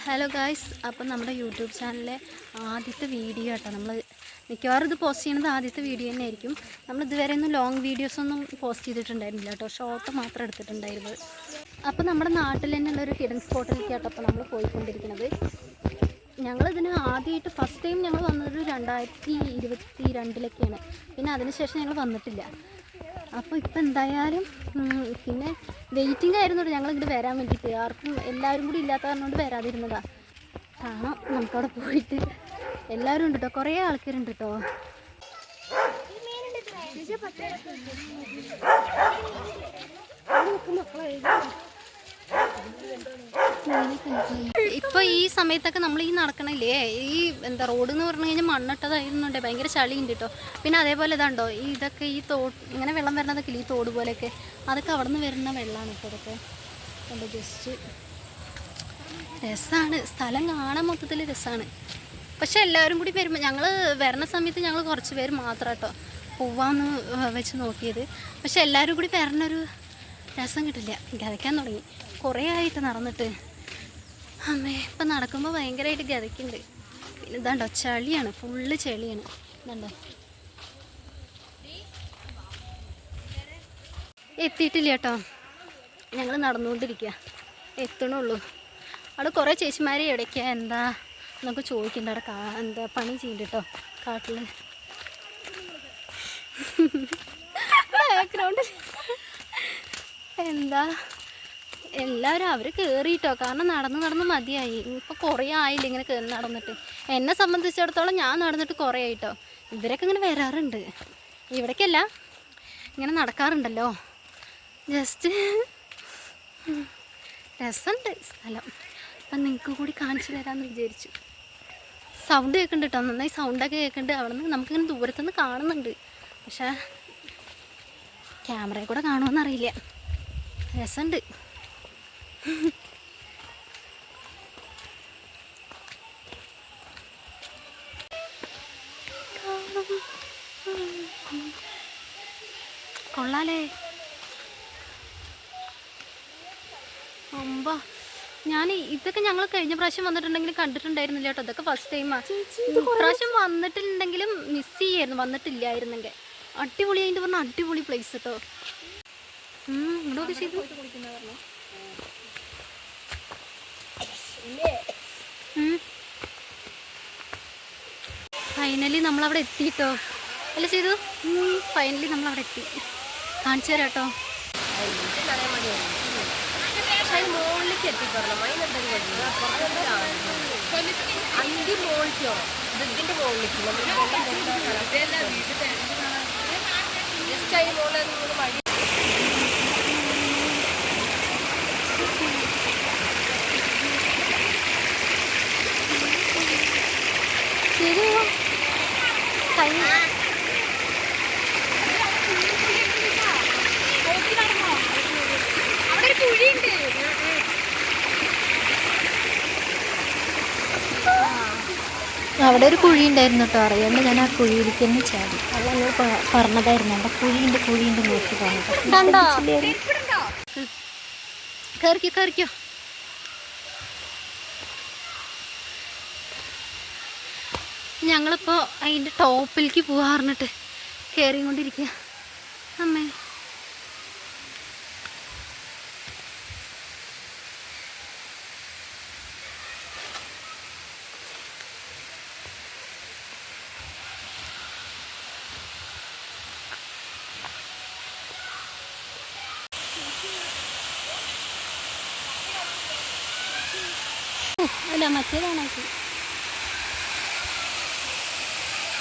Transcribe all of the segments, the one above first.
Hello guys, അപ്പം നമ്മുടെ YouTube ചാനലിലെ ആദ്യത്തെ വീഡിയോ കേട്ടോ. നമ്മൾ മിക്കവാറും ഇത് പോസ്റ്റ് ചെയ്യുന്നത് ആദ്യത്തെ വീഡിയോ തന്നെ ആയിരിക്കും. നമ്മൾ ഇതുവരെ ഒന്നും ലോങ് വീഡിയോസൊന്നും പോസ്റ്റ് ചെയ്തിട്ടുണ്ടായിരുന്നില്ല കേട്ടോ, ഷോർട്ട് മാത്രം എടുത്തിട്ടുണ്ടായിരുന്നത്. അപ്പോൾ നമ്മുടെ നാട്ടിൽ തന്നെയുള്ളൊരു ഹിഡൻ സ്പോട്ടിലേക്ക് കേട്ടോ അപ്പോൾ നമ്മൾ പോയിക്കൊണ്ടിരിക്കുന്നത്. ഞങ്ങളിതിന് ആദ്യമായിട്ട് ഫസ്റ്റ് ടൈം ഞങ്ങൾ വന്നത് 2022 പിന്നെ അതിനുശേഷം ഞങ്ങൾ വന്നിട്ടില്ല. അപ്പോൾ ഇപ്പം എന്തായാലും പിന്നെ വെയിറ്റിംഗ് ആയിരുന്നു ഞങ്ങളിങ്ങോട്ട് വരാൻ വേണ്ടിയിട്ട്. ആർക്കും എല്ലാവരും കൂടി ഇല്ലാത്ത കാരണം കൊണ്ട് വരാതിരുന്നതാണ്. കാണാം, നമുക്കവിടെ പോയിട്ട് എല്ലാവരും ഉണ്ട് കേട്ടോ, കുറേ ആൾക്കാരുണ്ട് കേട്ടോ. ഇപ്പോൾ ഈ സമയത്തൊക്കെ നമ്മൾ ഈ നടക്കണില്ലേ, ഈ എന്താ റോഡ് എന്ന് പറഞ്ഞു കഴിഞ്ഞാൽ മണ്ണിട്ടതായിരുന്നുണ്ട്, ഭയങ്കര ചളിയുണ്ട് കേട്ടോ. പിന്നെ അതേപോലെ ഇതാണ്ടോ ഇതൊക്കെ ഈ ഇങ്ങനെ വെള്ളം വരണതൊക്കെ ഈ തോട് പോലെയൊക്കെ, അതൊക്കെ അവിടെ നിന്ന് വരുന്ന വെള്ളമാണ് കേട്ടോ. അതൊക്കെ കണ്ടോ, ജസ്റ്റ് രസമാണ്, സ്ഥലം കാണാൻ മൊത്തത്തിൽ രസമാണ്. പക്ഷെ എല്ലാവരും കൂടി വരുമ്പോൾ ഞങ്ങൾ വരണ സമയത്ത് ഞങ്ങൾ കുറച്ച് പേര് മാത്രം കേട്ടോ പോവാന്ന് വെച്ച് നോക്കിയത്. പക്ഷെ എല്ലാവരും കൂടി വരണൊരു രസം കിട്ടില്ല, ഗതയ്ക്കാൻ തുടങ്ങി. കുറേ ആയിട്ട് നടന്നിട്ട് അമ്മേ, ഇപ്പം നടക്കുമ്പോൾ ഭയങ്കരമായിട്ട് ഗതയ്ക്കുന്നുണ്ട്. പിന്നെ ഇതാണ്ടോ ചളിയാണ്, ഫുള്ള് ചെളിയാണ്. ഇതാണ്ടോ എത്തിയിട്ടില്ല കേട്ടോ, ഞങ്ങൾ നടന്നുകൊണ്ടിരിക്കുക, എത്തണുള്ളൂ. അവിടെ കുറേ ചേച്ചിമാരെ ഇടയ്ക്ക് എന്താ നമുക്ക് ചോദിക്കണ്ട, അവിടെ എന്താ പണി ചെയ്യുന്നുണ്ട് കേട്ടോ കാട്ടിൽ. ബാക്ക്ഗ്രൗണ്ടിൽ എന്താ എല്ലാവരും അവർ കയറിയിട്ടോ, കാരണം നടന്ന് മതിയായി. ഇപ്പോൾ കുറേ ആയില്ല ഇങ്ങനെ കയറി നടന്നിട്ട്. എന്നെ സംബന്ധിച്ചിടത്തോളം ഞാൻ നടന്നിട്ട് കുറേ ആയിട്ടോ. ഇവരൊക്കെ ഇങ്ങനെ വരാറുണ്ട്, ഇവിടേക്കല്ല ഇങ്ങനെ നടക്കാറുണ്ടല്ലോ. ജസ്റ്റ് രസമുണ്ട് സ്ഥലം. അപ്പം നിങ്ങൾക്ക് കൂടി കാണിച്ചു തരാമെന്ന് വിചാരിച്ചു. സൗണ്ട് കേൾക്കുന്നുണ്ട് കേട്ടോ, നന്നായി സൗണ്ടൊക്കെ കേൾക്കുന്നുണ്ട്. അവിടെ നിന്ന് നമുക്കിങ്ങനെ ദൂരത്തുനിന്ന് കാണുന്നുണ്ട്, പക്ഷേ ക്യാമറയിൽ കൂടെ കാണുമെന്നറിയില്ല. രസമുണ്ട്. കൊള്ളാലേ. അമ്പ, ഞാൻ ഇതൊക്കെ ഞങ്ങൾ കഴിഞ്ഞ പ്രാവശ്യം വന്നിട്ടുണ്ടെങ്കിലും കണ്ടിട്ടുണ്ടായിരുന്നില്ല കേട്ടോ. ഇതൊക്കെ ഫസ്റ്റ് ടൈമാണ്. ഇപ്രാവശ്യം വന്നിട്ടുണ്ടെങ്കിലും മിസ് ചെയ്യായിരുന്നു വന്നിട്ടില്ലായിരുന്നെങ്കിൽ. അടിപൊളി, അതിൻ്റെ പറഞ്ഞാൽ അടിപൊളി പ്ലേസ് കേട്ടോ. ഇവിടെയൊക്കെ ചെയ്തു. ഫൈനലി നമ്മളവിടെ എത്തിയിട്ടോ, അല്ലേ ചെയ്തു? ഫൈനലി നമ്മളവിടെ എത്തി. കാണിച്ചു തരാം കേട്ടോ. മുകളിലേക്ക് എത്തിപ്പെടണം. അതിൻ്റെ മുകളിലേക്കോ ഇതിൻ്റെ മുകളിലേക്ക് ജസ്റ്റ് അതിന് മുകളിൽ നിങ്ങൾ വഴി അവിടെ ഒരു കുഴിയുണ്ട്. അവിടെ ഒരു കുഴി ഉണ്ടായിരുന്നു കേട്ടോ, അറിയാണ്ട് ഞാൻ ആ കുഴിയിലേക്ക് തന്നെ ചാടി. അത് ഞങ്ങൾ പറഞ്ഞതായിരുന്നു, അവിടെ കുഴിയുണ്ട് നോക്കി പറഞ്ഞിട്ടോ. കയറിക്കോ. ഞങ്ങളിപ്പോൾ അതിൻ്റെ ടോപ്പിലേക്ക് പോകാറിഞ്ഞിട്ട് കയറിക്കൊണ്ടിരിക്കുക. അമ്മേ, അല്ല മറ്റേതാണ്.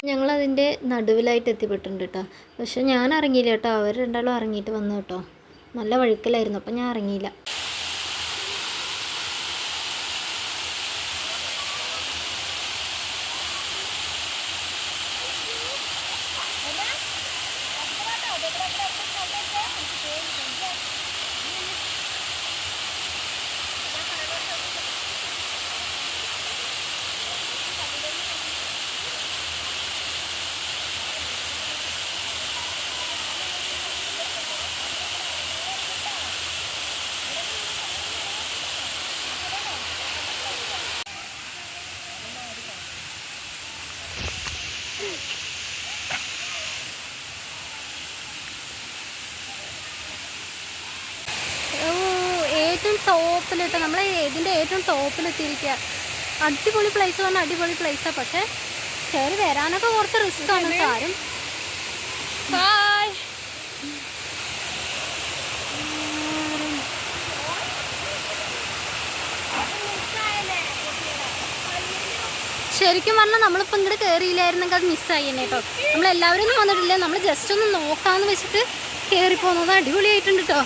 ഞങ്ങളതിൻ്റെ നടുവിലായിട്ട് എത്തിപ്പെട്ടിട്ടുണ്ട് കേട്ടോ. പക്ഷെ ഞാൻ ഇറങ്ങിയില്ല കേട്ടോ, അവർ രണ്ടാളും ഇറങ്ങിയിട്ട് വന്നു കേട്ടോ. നല്ല വഴുക്കലായിരുന്നു, അപ്പം ഞാൻ ഇറങ്ങിയില്ല. ടോപ്പിലിട്ട് നമ്മൾ ഇതിൻ്റെ ഏറ്റവും ടോപ്പിലെത്തിയിരിക്കുക. അടിപൊളി പ്ലേസ് പറഞ്ഞാൽ അടിപൊളി പ്ലേസാണ്. പക്ഷേ കയറി വരാനൊക്കെ കുറച്ച് റിസ്ക്കാണ്. കാര്യം ശരിക്കും പറഞ്ഞാൽ നമ്മളിപ്പോൾ ഇങ്ങോട്ട് കയറിയില്ലായിരുന്നെങ്കിൽ അത് മിസ്സായി തന്നെ കേട്ടോ. നമ്മളെല്ലാവരും ഒന്നും വന്നിട്ടില്ല, നമ്മൾ ജസ്റ്റ് ഒന്ന് നോക്കാമെന്ന് വെച്ചിട്ട് കയറി പോകുന്നത്. അടിപൊളിയായിട്ടുണ്ട് കേട്ടോ.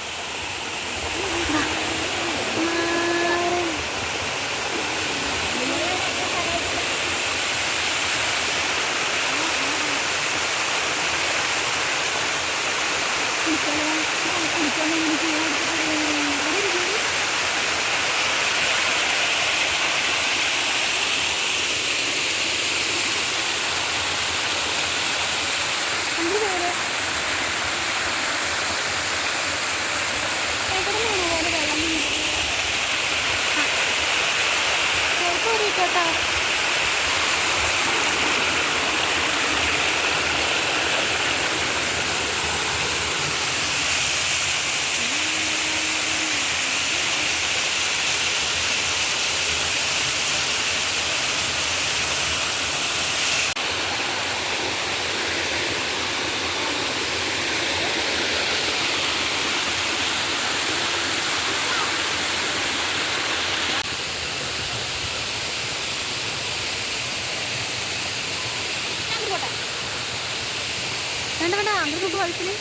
വേണ്ട വേണ്ട അങ്ങോട്ട് നോക്ക് വഴുക്കിന്.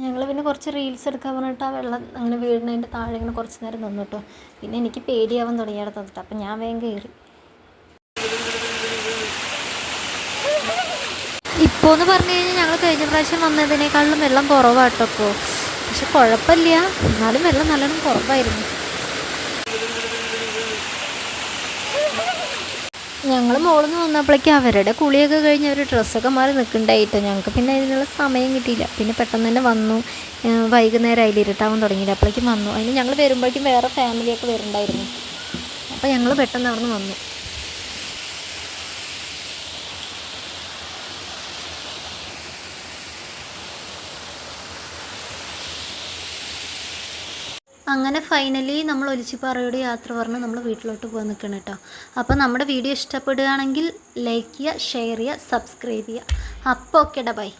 ഞങ്ങൾ പിന്നെ കുറച്ച് റീൽസ് എടുക്കാൻ പറഞ്ഞിട്ട് ആ വെള്ളം അങ്ങനെ വീടിനതിൻ്റെ താഴെ ഇങ്ങനെ കുറച്ച് നേരം നിന്നു കേട്ടോ. പിന്നെ എനിക്ക് പേടിയാവാൻ തുടങ്ങിയത് തന്നിട്ട് അപ്പം ഞാൻ വേഗം കയറി. ഇപ്പോൾ എന്ന് പറഞ്ഞു കഴിഞ്ഞാൽ ഞങ്ങൾ കഴിഞ്ഞ പ്രാവശ്യം വന്നതിനേക്കാളും വെള്ളം കുറവാട്ടോ ഇപ്പോൾ. പക്ഷെ കുഴപ്പമില്ല, എന്നാലും വെള്ളം നല്ലോണം കുറവായിരുന്നു. ഞങ്ങൾ മോളിൽ നിന്ന് വന്നപ്പോഴേക്കും അവരുടെ കുളിയൊക്കെ കഴിഞ്ഞ് അവർ ഡ്രസ്സൊക്കെ മാറി നിൽക്കുന്നുണ്ടായിട്ടോ. ഞങ്ങൾക്ക് പിന്നെ അതിനുള്ള സമയം കിട്ടിയില്ല. പിന്നെ പെട്ടെന്ന് തന്നെ വന്നു. വൈകുന്നേരം അതിൽ ഇരുട്ടാവാൻ തുടങ്ങിയില്ല, അപ്പോഴേക്കും വന്നു. അതിന് ഞങ്ങൾ വരുമ്പോഴേക്കും വേറെ ഫാമിലിയൊക്കെ വരുന്നുണ്ടായിരുന്നു. അപ്പോൾ ഞങ്ങൾ പെട്ടെന്ന് അവിടെ നിന്ന് വന്നു. അങ്ങനെ ഫൈനലി നമ്മൾ ഒലിച്ചിപ്പാറയുടെ യാത്ര പറഞ്ഞ് നമ്മൾ വീട്ടിലോട്ട് പോകാൻ നിൽക്കണം കേട്ടോ. അപ്പോൾ നമ്മുടെ വീഡിയോ ഇഷ്ടപ്പെടുകയാണെങ്കിൽ ലൈക്ക് ചെയ്യുക, ഷെയർ ചെയ്യുക, സബ്സ്ക്രൈബ് ചെയ്യുക. അപ്പോൾ ഓക്കേടാ, ബൈ.